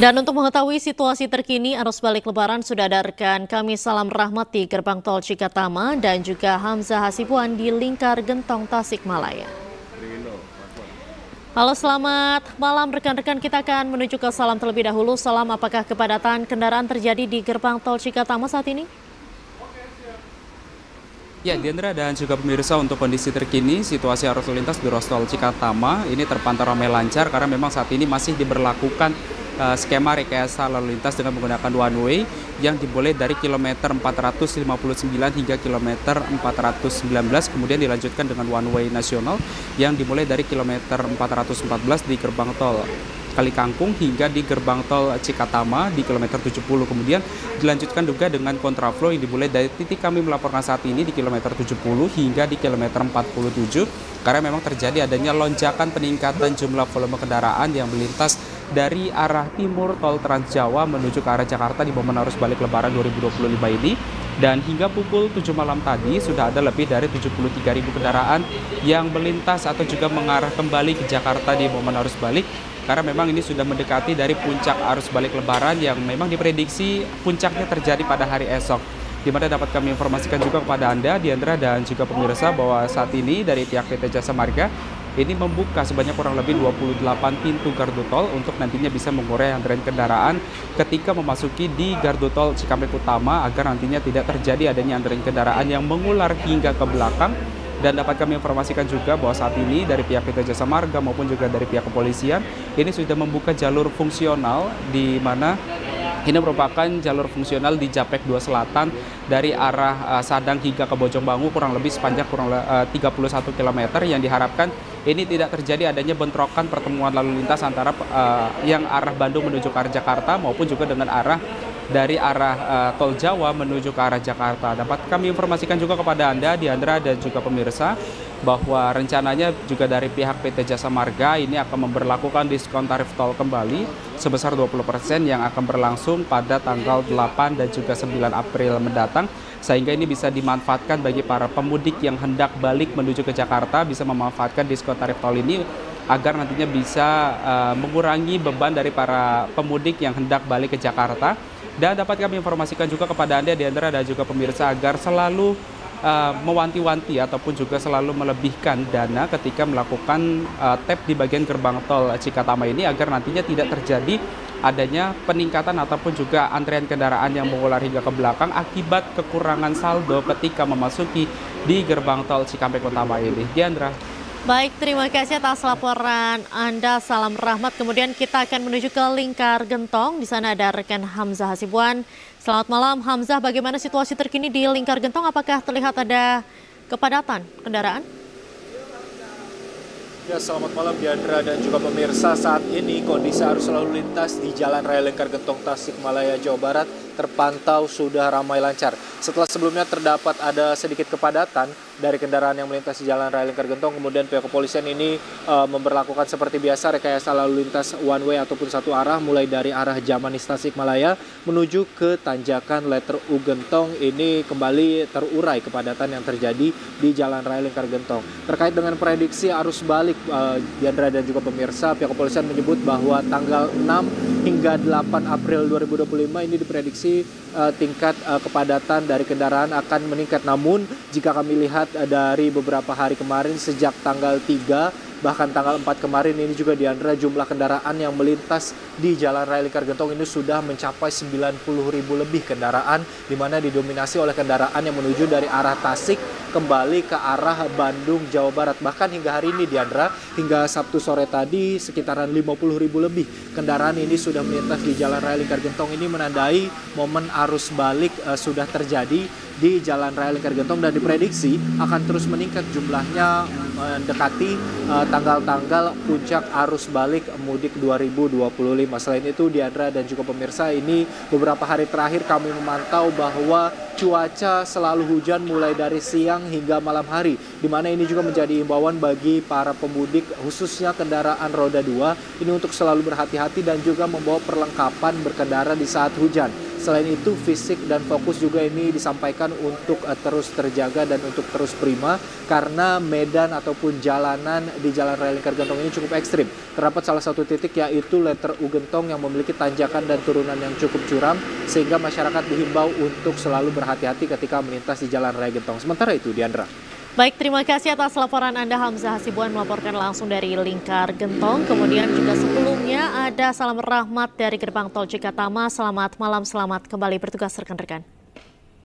Dan untuk mengetahui situasi terkini arus balik Lebaran sudah ada rekan kami Salam Rahmat di Gerbang Tol Cikatama dan juga Hamzah Hasibuan di Lingkar Gentong Tasikmalaya. Halo, selamat malam rekan-rekan, kita akan menuju ke Salam terlebih dahulu. Salam, apakah kepadatan kendaraan terjadi di Gerbang Tol Cikatama saat ini? Ya, Diandra dan juga pemirsa, untuk kondisi terkini situasi arus lalu lintas di ruas tol Cikatama ini terpantau ramai lancar karena memang saat ini masih diberlakukan skema rekayasa lalu lintas dengan menggunakan one way yang dimulai dari kilometer 459 hingga kilometer 419, kemudian dilanjutkan dengan one way nasional yang dimulai dari kilometer 414 di gerbang tol Kalikangkung hingga di gerbang tol Cikatama di kilometer 70, kemudian dilanjutkan juga dengan kontraflow yang dimulai dari titik kami melaporkan saat ini di kilometer 70 hingga di kilometer 47 karena memang terjadi adanya lonjakan peningkatan jumlah volume kendaraan yang melintas dari arah timur tol Trans Jawa menuju ke arah Jakarta di momen arus balik Lebaran 2025 ini. Dan hingga pukul 7 malam tadi sudah ada lebih dari 73.000 kendaraan yang melintas atau juga mengarah kembali ke Jakarta di momen arus balik. Karena memang ini sudah mendekati dari puncak arus balik Lebaran yang memang diprediksi puncaknya terjadi pada hari esok. Di mana dapat kami informasikan juga kepada Anda, Diandra dan juga pemirsa, bahwa saat ini dari pihak PT Jasa Marga ini membuka sebanyak kurang lebih 28 pintu gardu tol untuk nantinya bisa mengurai antrean kendaraan ketika memasuki di gardu tol Cikampek Utama agar nantinya tidak terjadi adanya antrean kendaraan yang mengular hingga ke belakang. Dan dapat kami informasikan juga bahwa saat ini dari pihak PT Jasa Marga maupun juga dari pihak kepolisian ini sudah membuka jalur fungsional di mana ini merupakan jalur fungsional di Japek 2 Selatan dari arah Sadang hingga ke Bojongbangu kurang lebih sepanjang 31 km yang diharapkan ini tidak terjadi adanya bentrokan pertemuan lalu lintas antara yang arah Bandung menuju ke arah Jakarta maupun juga dengan arah dari arah tol Jawa menuju ke arah Jakarta. Dapat kami informasikan juga kepada Anda, Diandra dan juga pemirsa, bahwa rencananya juga dari pihak PT Jasa Marga ini akan memberlakukan diskon tarif tol kembali sebesar 20% yang akan berlangsung pada tanggal 8 dan juga 9 April mendatang, sehingga ini bisa dimanfaatkan bagi para pemudik yang hendak balik menuju ke Jakarta bisa memanfaatkan diskon tarif tol ini agar nantinya bisa mengurangi beban dari para pemudik yang hendak balik ke Jakarta. Dan dapat kami informasikan juga kepada Anda, Diandra dan juga pemirsa, agar selalu mewanti-wanti ataupun juga selalu melebihkan dana ketika melakukan tap di bagian gerbang tol Cikatama ini agar nantinya tidak terjadi adanya peningkatan ataupun juga antrean kendaraan yang mengular hingga ke belakang akibat kekurangan saldo ketika memasuki di gerbang tol Cikampek Utama ini. Diandra. Baik, terima kasih atas laporan Anda, Salam Rahmat. Kemudian kita akan menuju ke Lingkar Gentong. Di sana ada rekan Hamzah Hasibuan. Selamat malam, Hamzah. Bagaimana situasi terkini di Lingkar Gentong? Apakah terlihat ada kepadatan kendaraan? Ya, selamat malam Diandra dan juga pemirsa. Saat ini kondisi arus lalu lintas di Jalan Raya Lingkar Gentong Tasikmalaya, Jawa Barat terpantau sudah ramai lancar. Setelah sebelumnya terdapat ada sedikit kepadatan dari kendaraan yang melintas di Jalan Raya Lingkar Gentong, kemudian pihak kepolisian ini memberlakukan seperti biasa rekayasa lalu lintas one way ataupun satu arah mulai dari arah Jamanis Tasikmalaya menuju ke tanjakan Letter U Gentong. Ini kembali terurai kepadatan yang terjadi di Jalan Raya Lingkar Gentong. Terkait dengan prediksi arus balik, Diandra dan juga pemirsa, pihak kepolisian menyebut bahwa tanggal 6 hingga 8 April 2025 ini diprediksi tingkat kepadatan dari kendaraan akan meningkat. Namun jika kami lihat dari beberapa hari kemarin sejak tanggal 3 bahkan tanggal 4 kemarin ini juga, Diandra, jumlah kendaraan yang melintas di Jalan Raya Lingkar Gentong ini sudah mencapai 90.000 lebih kendaraan, di mana didominasi oleh kendaraan yang menuju dari arah Tasik kembali ke arah Bandung, Jawa Barat. Bahkan hingga hari ini, Diandra, hingga Sabtu sore tadi sekitaran 50.000 lebih kendaraan ini sudah melintas di Jalan Raya Lingkar Gentong. Ini menandai momen arus balik sudah terjadi di Jalan Raya Lingkar Gentong dan diprediksi akan terus meningkat jumlahnya mendekati tanggal-tanggal puncak arus balik mudik 2025. Selain itu, Diandra dan juga pemirsa, ini beberapa hari terakhir kami memantau bahwa cuaca selalu hujan mulai dari siang hingga malam hari, di mana ini juga menjadi imbauan bagi para pemudik khususnya kendaraan roda 2 ini untuk selalu berhati-hati dan juga membawa perlengkapan berkendara di saat hujan. Selain itu fisik dan fokus juga ini disampaikan untuk terus terjaga dan untuk terus prima karena medan ataupun jalanan di Jalan Raya Lingkar Gentong ini cukup ekstrim. Terdapat salah satu titik yaitu letter U Gentong yang memiliki tanjakan dan turunan yang cukup curam sehingga masyarakat dihimbau untuk selalu berhati-hati ketika melintas di Jalan Raya Gentong. Sementara itu, Diandra. Baik, terima kasih atas laporan Anda Hamzah Hasibuan melaporkan langsung dari Lingkar Gentong. Kemudian juga sebelumnya ada salam rahmat dari gerbang tol Cikatama. Selamat malam, selamat kembali bertugas rekan-rekan.